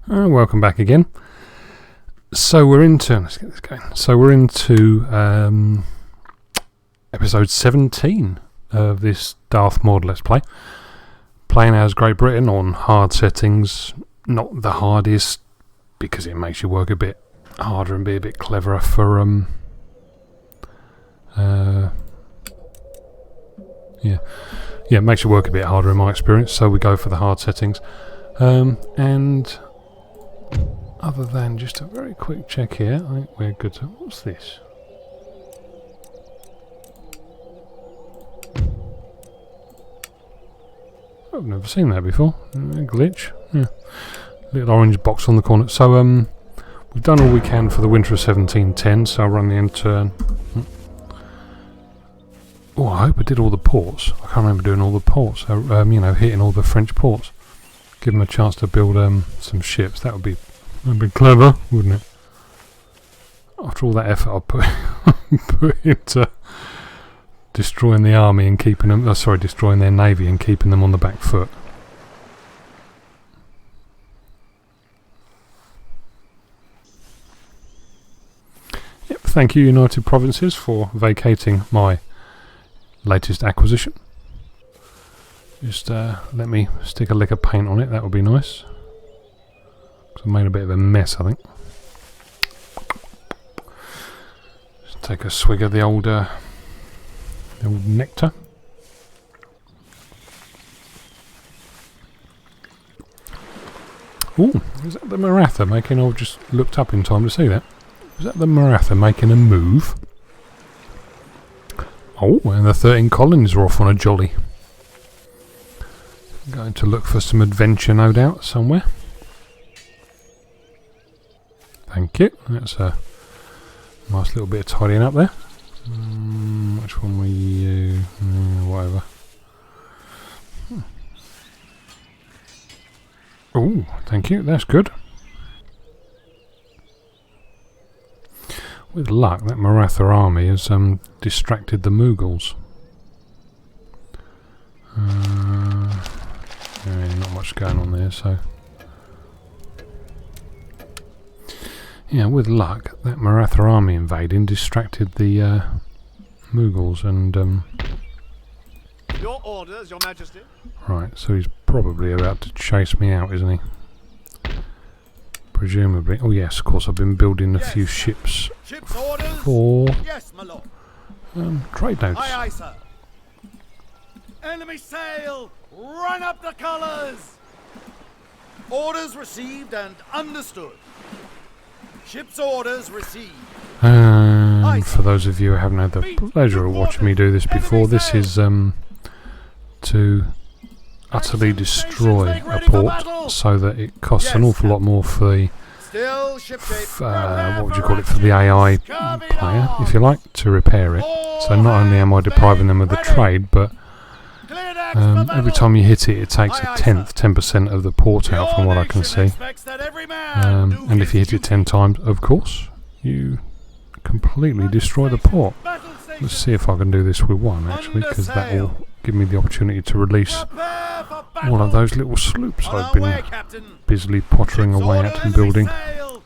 Welcome back again. So we're into, let's get this going. So we're into episode 17 of this Darthmod Let's Play. Playing as Great Britain on hard settings, not the hardest, because it makes you work a bit harder and be a bit cleverer for it makes you work a bit harder in my experience, so we go for the hard settings. And other than just a very quick check here, I think we're good to... What's this? I've never seen that before. A glitch. Yeah. Little orange box on the corner. So we've done all we can for the winter of 1710, so I'll run the end turn. Oh, I hope I did all the ports. I can't remember doing all the ports. Hitting all the French ports. Give them a chance to build some ships. That'd be clever, wouldn't it? After all that effort I put into destroying the army and keeping them... destroying their navy and keeping them on the back foot. Yep, thank you United Provinces for vacating my latest acquisition. Just let me stick a lick of paint on it, that would be nice. I've made a bit of a mess, I think. Just take a swig of the old nectar. Ooh, is that the Maratha making... I've just looked up in time to see that. Is that the Maratha making a move? Oh, and the 13 colonies are off on a jolly. Going to look for some adventure, no doubt, somewhere. Thank you. That's a nice little bit of tidying up there. Which one were you? Whatever. Oh, thank you. That's good. With luck, that Maratha army has distracted the Mughals. Not much going on there, so... Yeah, with luck, that Maratha army invading distracted the Mughals and... Your orders, Your Majesty. Right, so he's probably about to chase me out, isn't he? Presumably. Oh yes, of course, I've been building a few ships for trade notes. Aye, aye, sir. Enemy sail! Run up the colours! Orders received and understood. Ship's orders received. For those of you who haven't had the pleasure of watching me do this before, this is to utterly destroy a port so that it costs an awful lot more for the what would you call it, for the AI player, if you like, to repair it. So not only am I depriving them of the trade, but every time you hit it, it takes 10% of the port out, from what I can see. And if you hit it 10 times, of course, you completely destroy the port. Let's see if I can do this with one, actually, because that will give me the opportunity to release all of those little sloops I've been busily pottering away at and building. I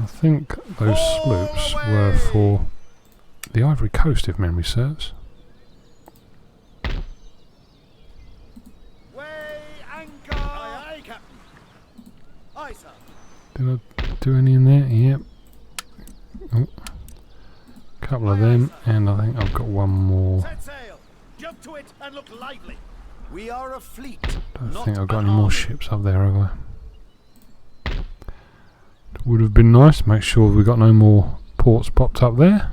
think those sloops were for the Ivory Coast, if memory serves. Did I do any in there? Yep. Oh. Couple of them, and I think I've got one more. Jump to it and look lively. We are a fleet. Don't think I've got any more ships up there, have I? It would have been nice. Make sure we got no more ports popped up there.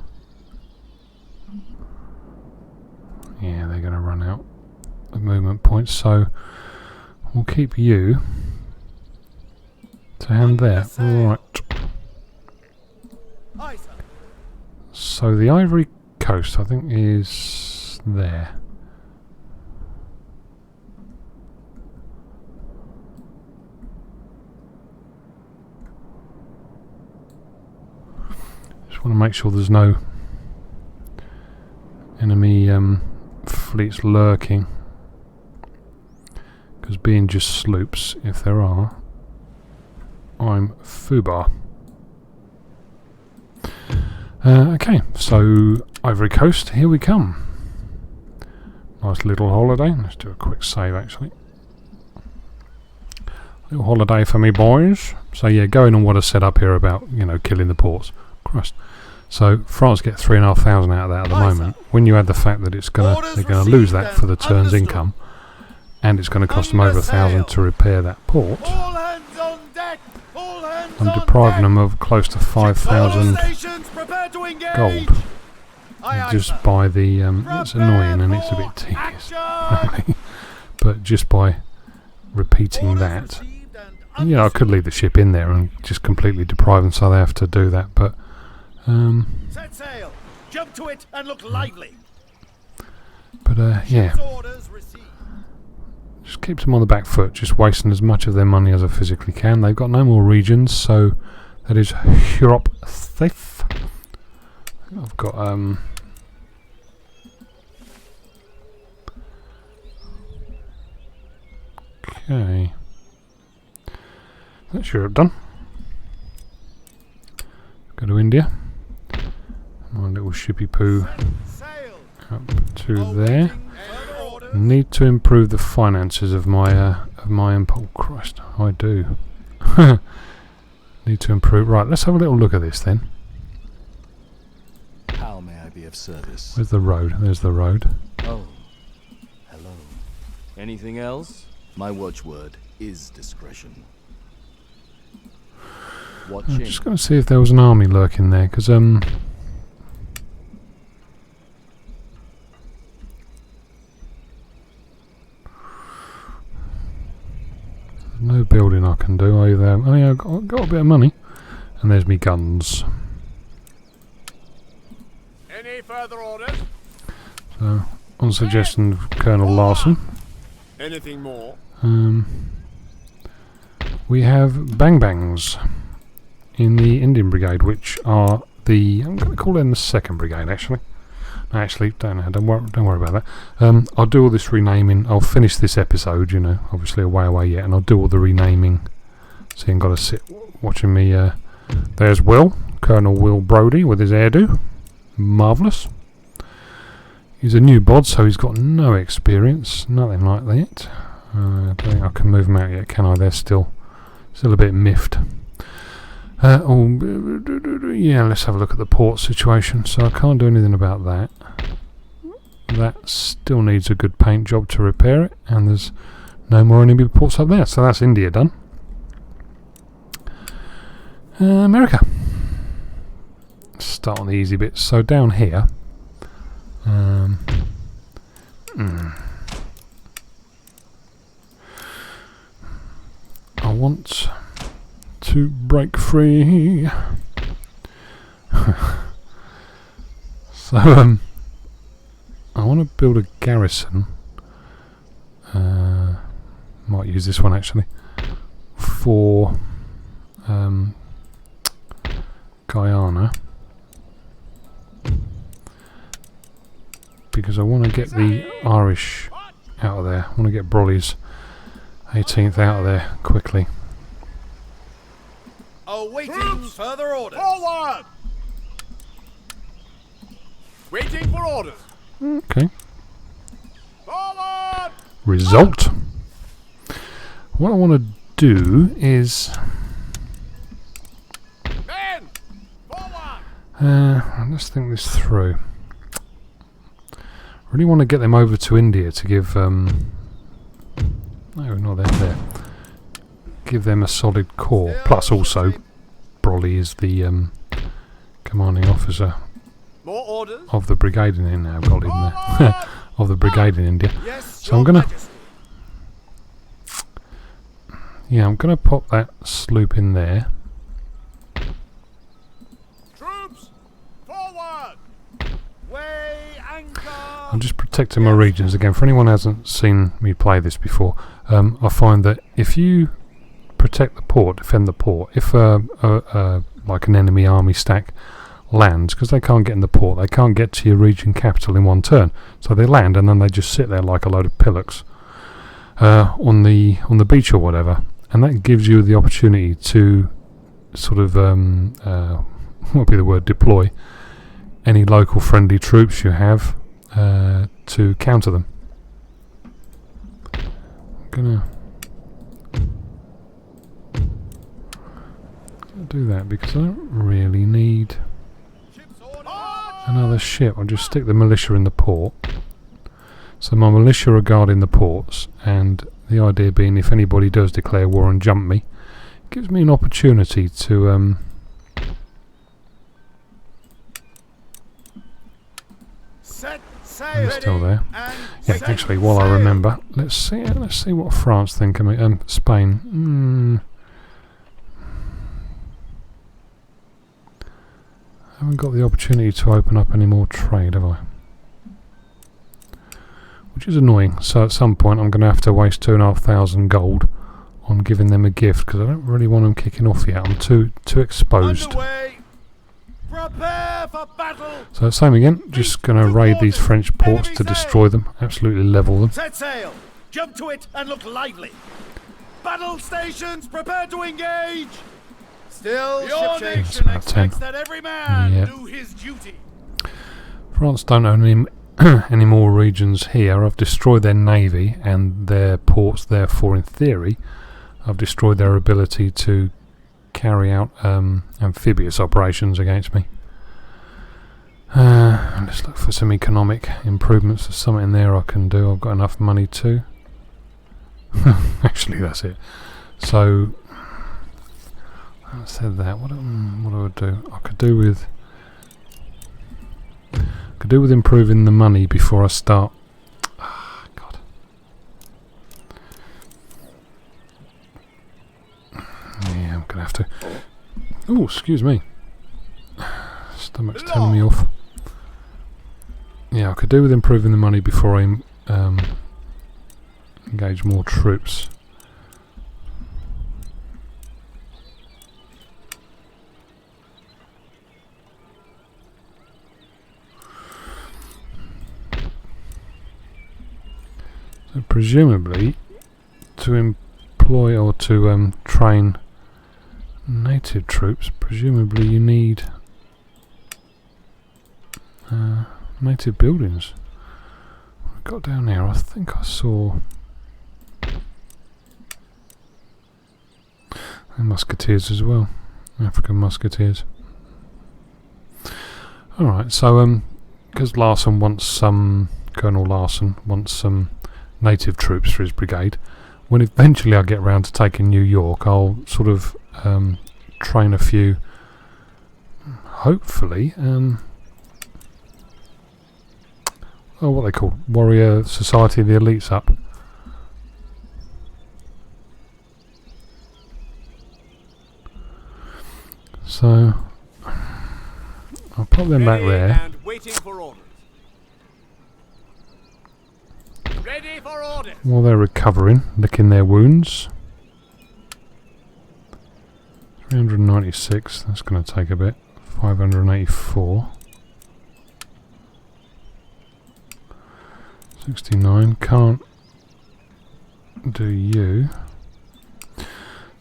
Yeah, they're going to run out of movement points, so we'll keep you to hand there. Right. So the Ivory Coast, I think, is there. Just want to make sure there's no enemy fleets lurking, as being just sloops, if there are. I'm Fubar. Okay, so Ivory Coast, here we come. Nice little holiday. Let's do a quick save actually. Little holiday for me boys. So yeah, going on what I said up here about, you know, killing the ports. Christ. So France get 3,500 out of that at the moment. When you add the fact that they're gonna lose that for the turn's income, and it's going to cost them over 1,000 to repair that port, I'm depriving them of close to 5,000 gold just by the it's annoying and it's a bit tedious but just by repeating that, you know, I could leave the ship in there and just completely deprive them so they have to do that, but set sail, jump to it and look lively. But yeah, just keeps them on the back foot, just wasting as much of their money as I physically can. They've got no more regions, so that is Europe safe. I've got okay, that's Europe done. Go to India. My little shippy poo up to there. Need to improve the finances of my empire. Oh Christ, I do. Need to improve. Right, let's have a little look at this then. How may I be of service? Where's the road? There's the road. Oh, hello. Anything else? My watchword is discretion. Watching. I'm just going to see if there was an army lurking there, because no building I can do either. I mean, I've got a bit of money, and there's me guns. Any further orders? So, on suggestion of Colonel Larsson, Anything more? we have bang bangs in the Indian Brigade, which are I'm going to call them the 2nd Brigade actually. Actually, don't worry about that. I'll do all this renaming. I'll finish this episode, you know, obviously a way away yet, and I'll do all the renaming. So you ain't got to sit watching me. There's Will, Colonel Will Brodie with his hairdo. Marvellous. He's a new bod, so he's got no experience, nothing like that. I don't think I can move him out yet, can I? They're still a bit miffed. Yeah, let's have a look at the port situation. So I can't do anything about that. That still needs a good paint job to repair it, and there's no more enemy ports up there. So that's India done. America. Start on the easy bits. So down here, I want to break free. So I want to build a garrison. Might use this one actually for Guyana, because I want to get the Irish out of there. I want to get Broly's 18th out of there quickly. Awaiting further orders. Forward! Waiting for orders. Okay. Forward! Result. What I want to do is Men! Forward! let's think this through. I really want to get them over to India to give no, not there. Give them a solid core. Plus also Broly is the commanding officer More orders? of the brigade in India. I've got him there. Of the brigade in India. Yes, So I'm gonna I'm gonna pop that sloop in there. Troops! Forward! Weigh anchor! I'm just protecting my regions again. For anyone who hasn't seen me play this before, I find that if you protect the port, defend the port, if like an enemy army stack lands, because they can't get in the port, they can't get to your region capital in one turn, so they land and then they just sit there like a load of pillocks. on the beach or whatever, and that gives you the opportunity to sort of what would be the word, deploy any local friendly troops you have to counter them. I'm gonna do that because I don't really need another ship. I'll just stick the militia in the port. So my militia are guarding the ports, and the idea being if anybody does declare war and jump me, it gives me an opportunity to I'm still there. Yeah, actually, while I remember, let's see what France think of me. Spain. Haven't got the opportunity to open up any more trade, have I? Which is annoying. So at some point, I'm going to have to waste 2,500 gold on giving them a gift because I don't really want them kicking off yet. I'm too exposed. Underway. Prepare for battle. So same again, just going to raid these French ports to destroy them, absolutely level them. Set sail. Jump to it and look lively. Battle stations, prepare to engage. Still, your nation expects that every man do his duty. France don't own any more regions here. I've destroyed their navy and their ports, therefore in theory I've destroyed their ability to carry out amphibious operations against me. Let's look for some economic improvements. There's something in there I can do. I've got enough money too. Actually, that's it. So, I said that. What do I do? I could do with improving the money before I start. God. Yeah, I'm gonna have to. Oh, excuse me. Stomach's telling me off. Yeah, I could do with improving the money before I engage more troops. So presumably, to employ or to train native troops, presumably you need native buildings. What have I got down there? I think I saw and musketeers as well, African musketeers. Alright, so because Larsson wants some, Colonel Larsson wants some native troops for his brigade, when eventually I get round to taking New York, I'll sort of train a few, hopefully, what they call Warrior Society of the Elites up. So I'll put them back there. And waiting for orders. Ready for orders. While they're recovering, licking their wounds. 396, that's going to take a bit. 584. 69, can't do you.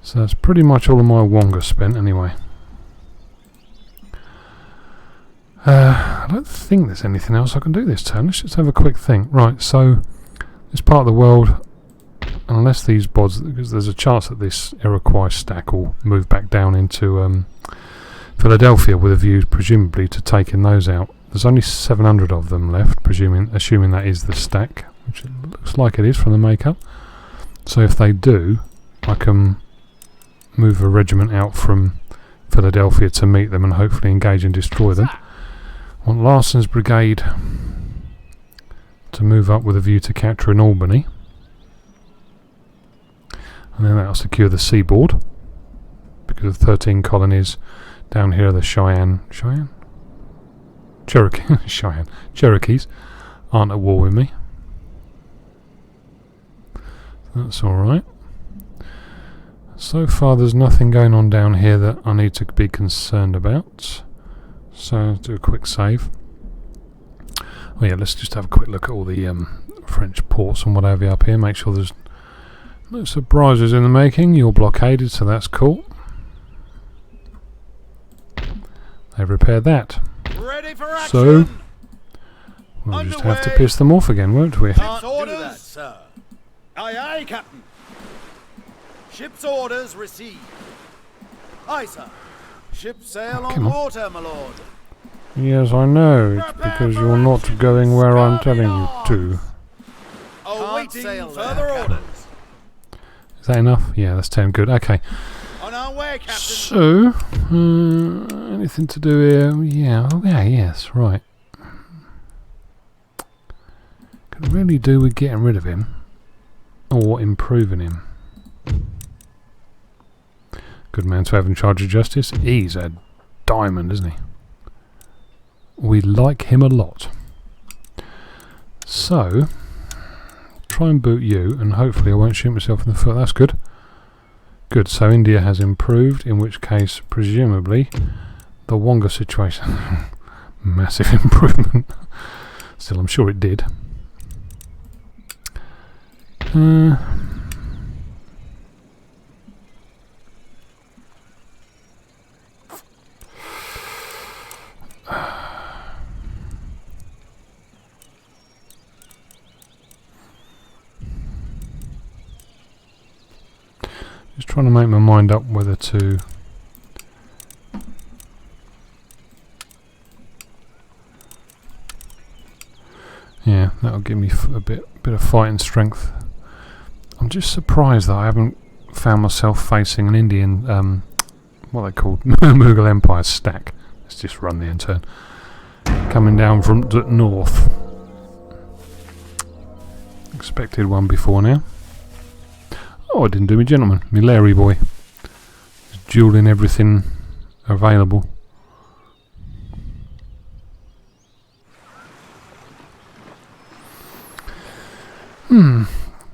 So that's pretty much all of my Wonga spent anyway. I don't think there's anything else I can do this turn. Let's just have a quick think. Right, so this part of the world, unless these bods, because there's a chance that this Iroquois stack will move back down into Philadelphia with a view presumably to taking those out. There's only 700 of them left, assuming that is the stack, which it looks like it is from the makeup. So if they do, I can move a regiment out from Philadelphia to meet them and hopefully engage and destroy them. I want Larsson's brigade to move up with a view to capturing Albany. And then that'll secure the seaboard, because of 13 colonies down here, the Cherokees aren't at war with me. That's alright. So far there's nothing going on down here that I need to be concerned about. So I'll do a quick save. Oh yeah, let's just have a quick look at all the French ports and whatever up here. Make sure there's No surprises in the making. You're blockaded, so that's cool. They've repaired that. Ready for action. So we'll just have to piss them off again, won't we? Ship's orders, sir. Aye, aye, Captain. Ship's orders received. Aye, sir. Ship sail on water, my lord. Yes, I know. It's because you're not going where I'm telling you to. Awaiting further orders. Is that enough? Yeah, that's 10. Good. Okay. On our way, Captain. So, anything to do here? Yeah. Oh, yeah. Yes. Right. Could really do with getting rid of him or improving him. Good man to have in charge of justice. He's a diamond, isn't he? We like him a lot. So, try and boot you, and hopefully I won't shoot myself in the foot. That's good. Good, so India has improved, in which case, presumably, the Wonga situation. Massive improvement. Still, I'm sure it did. Just trying to make my mind up whether to that'll give me a bit of fighting strength. I'm just surprised that I haven't found myself facing an Indian what they called Mughal Empire stack. Let's just run the end turn. Coming down from the north. Expected one before now. Oh, I didn't do me gentleman. Me Larry boy. Just dueling everything available.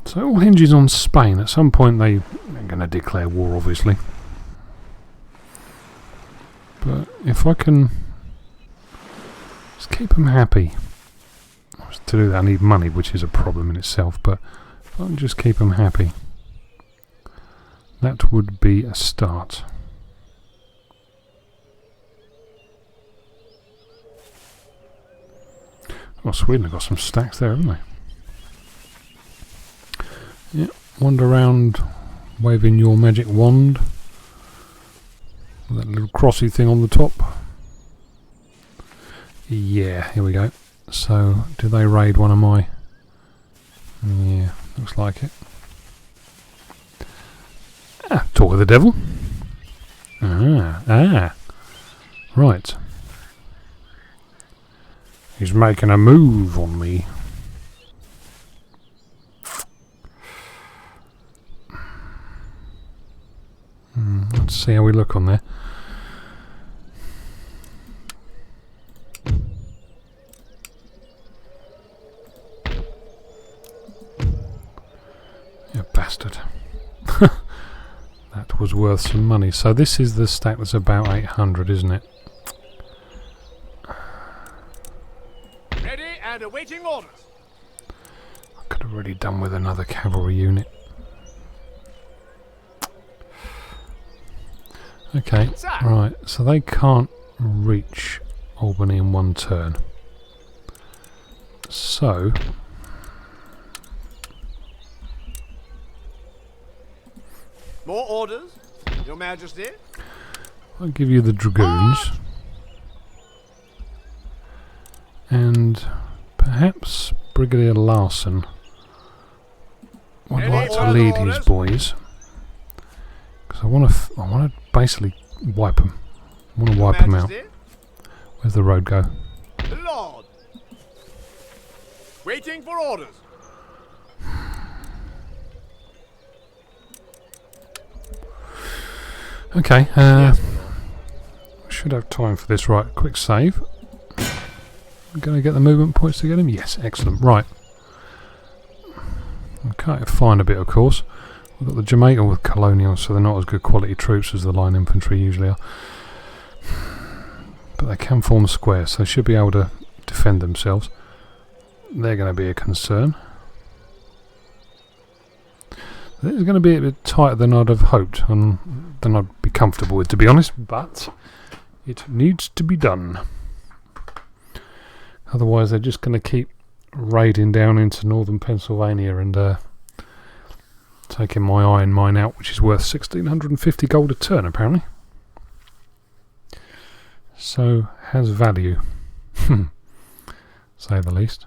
So it all hinges on Spain. At some point they're going to declare war, obviously. But if I can just keep them happy. To do that I need money, which is a problem in itself, but if I can just keep them happy, that would be a start. Oh, Sweden have got some stacks there, haven't they? Yeah, wander around waving your magic wand. With that little crossy thing on the top. Yeah, here we go. So, do they raid one of my... Yeah, looks like it. Talk of the devil. Right. He's making a move on me. Let's see how we look on there. You bastard. That was worth some money. So this is the stack that's about 800, isn't it? Ready and awaiting orders. I could have really done with another cavalry unit. Okay, right, so they can't reach Albany in one turn. So... More orders, Your Majesty? I'll give you the dragoons. And perhaps Brigadier Larsson would like to lead his boys. Because I want to basically wipe them. I want to wipe them out. Where's the road go? Lord. Waiting for orders. Okay, should have time for this. Right, quick save. I'm going to get the movement points to get him. Yes, excellent. Right. Okay, fine a bit, of course. We've got the Jamaican Colonial, so they're not as good quality troops as the line infantry usually are. But they can form squares, so they should be able to defend themselves. They're going to be a concern. It's going to be a bit tighter than I'd have hoped, and than I'd be comfortable with, to be honest, but it needs to be done. Otherwise they're just going to keep raiding down into northern Pennsylvania and taking my iron mine out, which is worth 1,650 gold a turn apparently. So has value, say the least.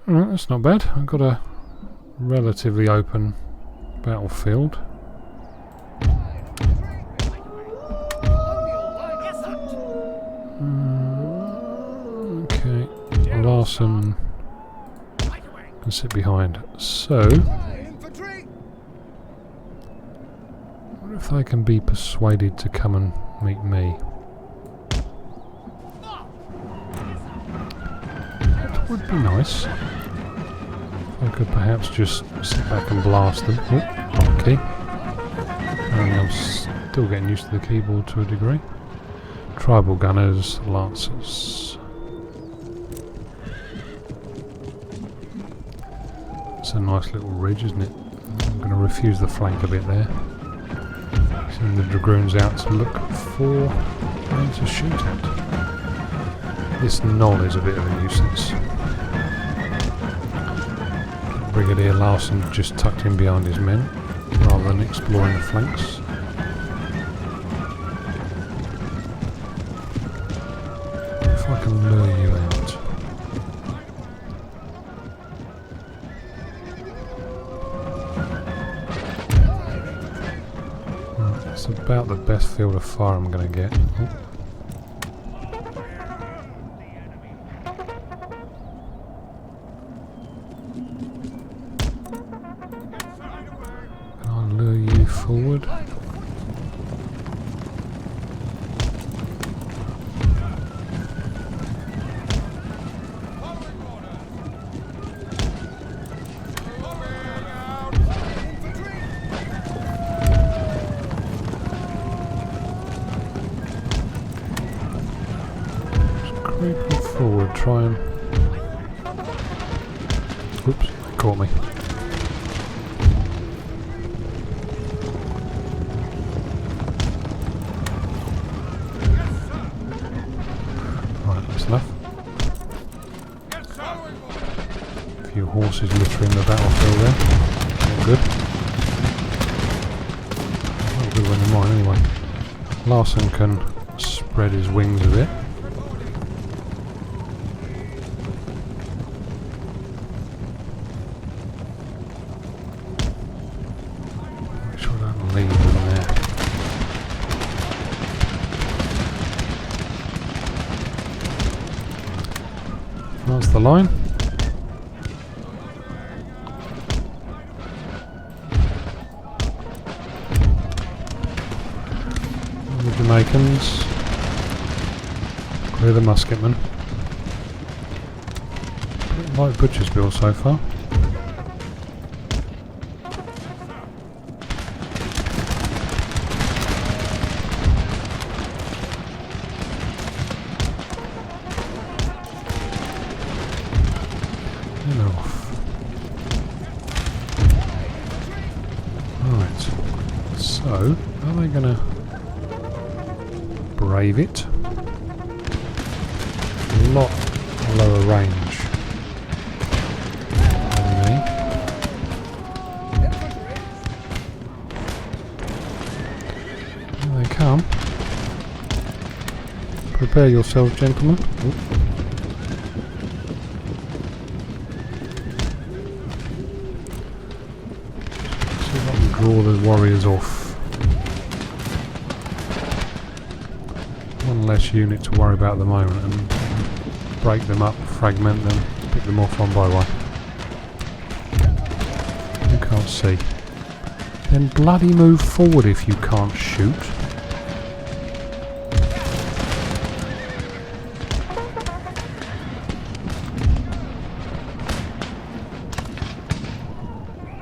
Alright, that's not bad. I've got a relatively open battlefield. Okay, Larsson can sit behind. So, what if they can be persuaded to come and meet me? That would be nice. If I could perhaps just sit back and blast them. Oh, okay. And I'm still getting used to the keyboard to a degree. Tribal gunners, lancers. It's a nice little ridge, isn't it? I'm going to refuse the flank a bit there. Send the dragoons out to look for men to shoot at. This knoll is a bit of a nuisance. Brigadier Larsson just tucked in behind his men rather than exploring the flanks. If I can lure you out. Right, that's about the best field of fire I'm going to get. Oh. Forward. Just creeping forward, try and... Oops, they caught me. Enough. A few horses littering the battlefield there. Not good. Not good when they're mine anyway. Larsson can spread his wings a bit. Make sure I don't leave them there. That's the line. And the Jamaicans. Clear the musketmen. Pretty light butcher's bill so far. Right, so are they going to brave it? A lot lower range than me. Here they come. Prepare yourselves, gentlemen. Ooh. Draw the warriors off. One less unit to worry about at the moment, and break them up, fragment them, pick them off one by one. You can't see. Then bloody move forward if you can't shoot.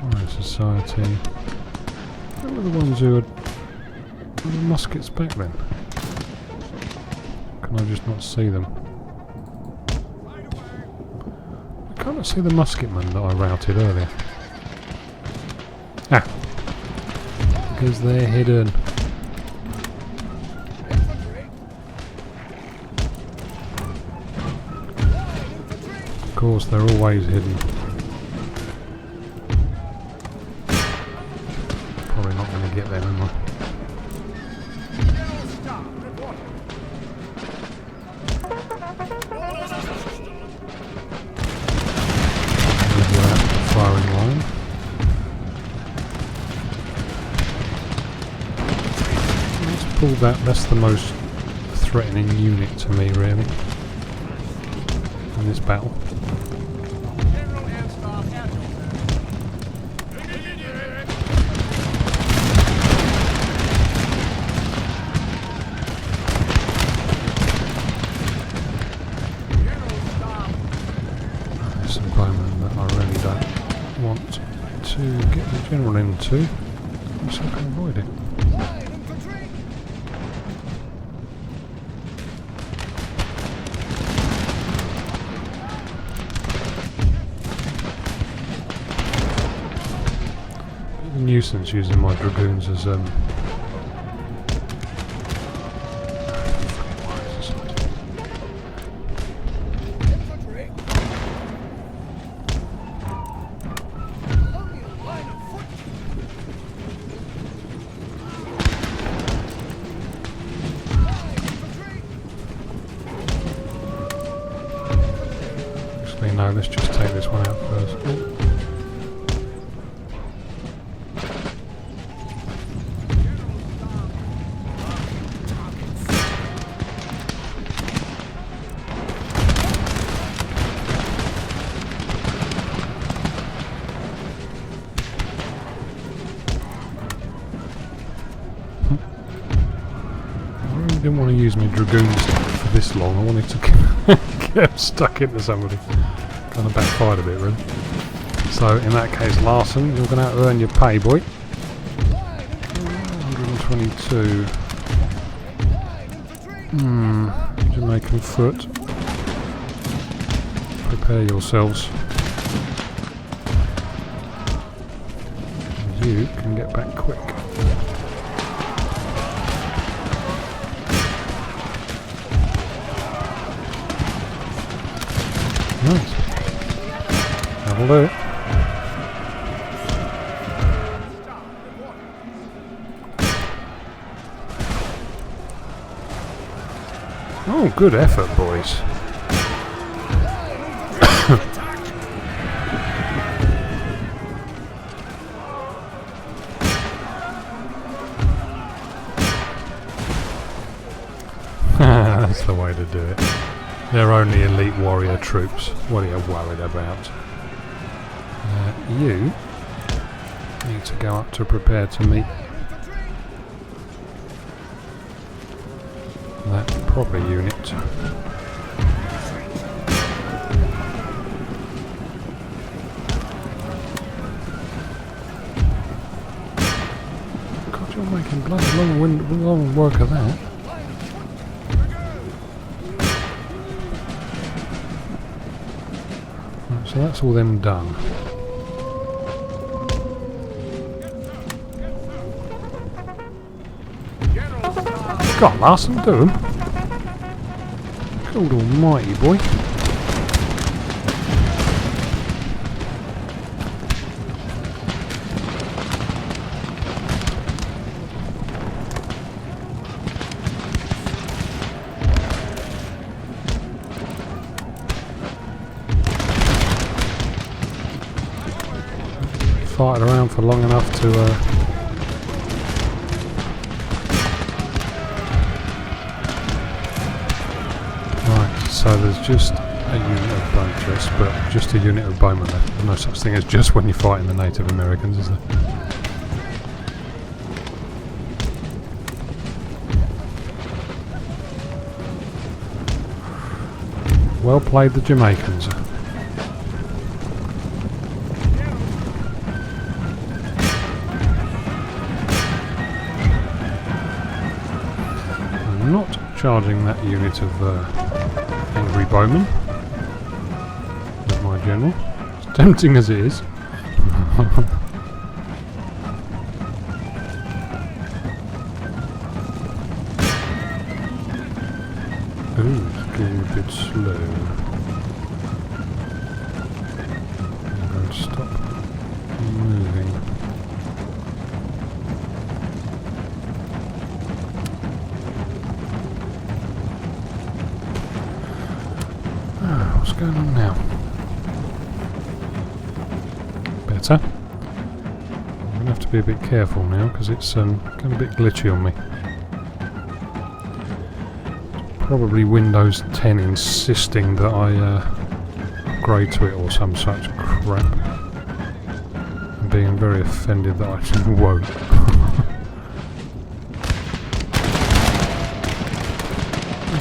Alright, society. Who were the ones who had the muskets back then? Can I just not see them? I can't can't see the musketmen that I routed earlier. Ah! Because they're hidden. Of course, they're always hidden. Probably not going to get them, am I? Firing line. Let's pull that. That's the most threatening unit to me, really, in this battle. There's some bowmen that I really don't want to get the general into, so I can avoid it. A nuisance using my dragoons as no, let's just take this one out first. I really didn't want to use my dragoons for this long. I wanted to get stuck into somebody. Kind of backfired a bit, really. So in that case, Larsson, you're going to have to earn your pay, boy. 122. Jamaican Foot. Prepare yourselves. You can get back quick. Nice. That'll do it. Oh, good effort, boys. That's the way to do it. They're only elite warrior troops. What are you worried about? You need to go up to prepare to meet that proper unit. God, you're making bloody long work of that. Right, so that's all them done. God, Larsson, do him. Good almighty, boy. Fight around for long enough to so there's just a unit of just a unit of bowmen left. There's no such thing as just when you're fighting the Native Americans, is there? Well played, the Jamaicans. I'm not charging that unit of angry bowmen, but my General. As tempting as it is. Ooh, it's getting a bit slow. I'm going to stop moving. What's going on now? Better. I'm going to have to be a bit careful now because it's going a bit glitchy on me. Probably Windows 10 insisting that I upgrade to it or some such crap. I'm being very offended that I just won't.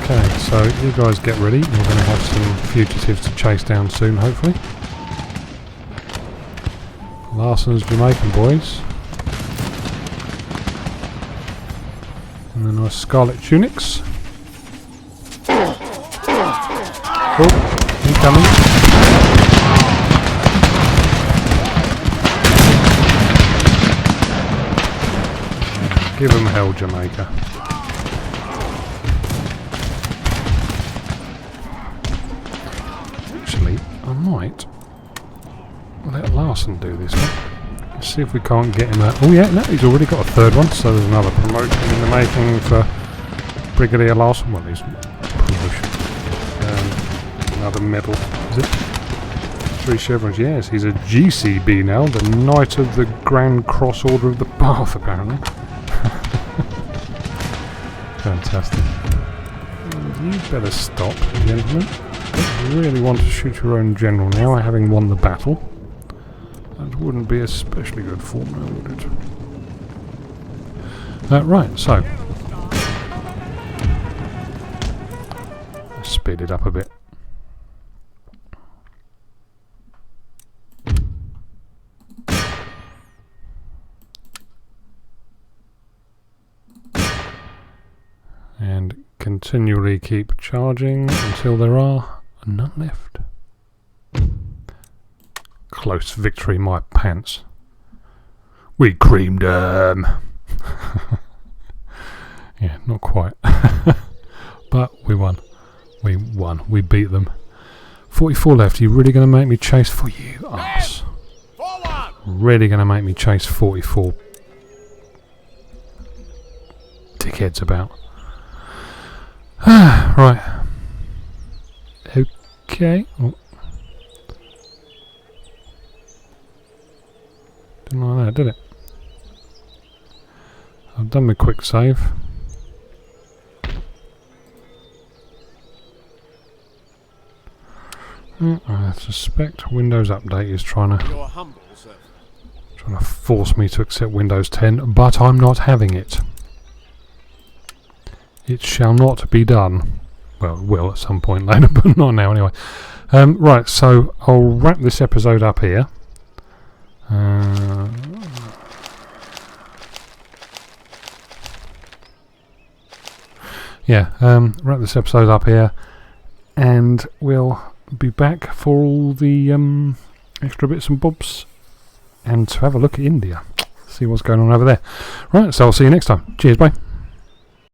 Okay, so you guys get ready. We're going to have some fugitives to chase down soon, hopefully. Larsson's Jamaican boys. And the nice scarlet tunics. Oh, incoming. Give them hell, Jamaica. Actually, I might let Larsson do this one. Let's see if we can't get him a... Oh yeah, no, he's already got a third one, so there's another promotion in the making for Brigadier Larsson. Well, he's promotion. Another medal, is it? 3 chevrons, yes, he's a GCB now, the Knight of the Grand Cross Order of the Bath, apparently. Fantastic. You better stop, gentlemen. If you really want to shoot your own general now, having won the battle, that wouldn't be especially good form now, would it? Right, so. Let's speed it up a bit. And continually keep charging until there are none left. Close victory, my pants. We creamed them. Yeah, not quite. But we won. We won. We beat them. 44 left. You really going to make me chase for you, arse? Really going to make me chase 44 dickheads about. Right. Okay. Oh. Didn't like that, did it? I've done my quick save. I suspect Windows Update is trying to force me to accept Windows 10, but I'm not having it. It shall not be done. Well, it will at some point later, but not now anyway. Right, so I'll wrap this episode up here. Wrap this episode up here, and we'll be back for all the extra bits and bobs, and to have a look at India, see what's going on over there. Right, so I'll see you next time. Cheers, bye.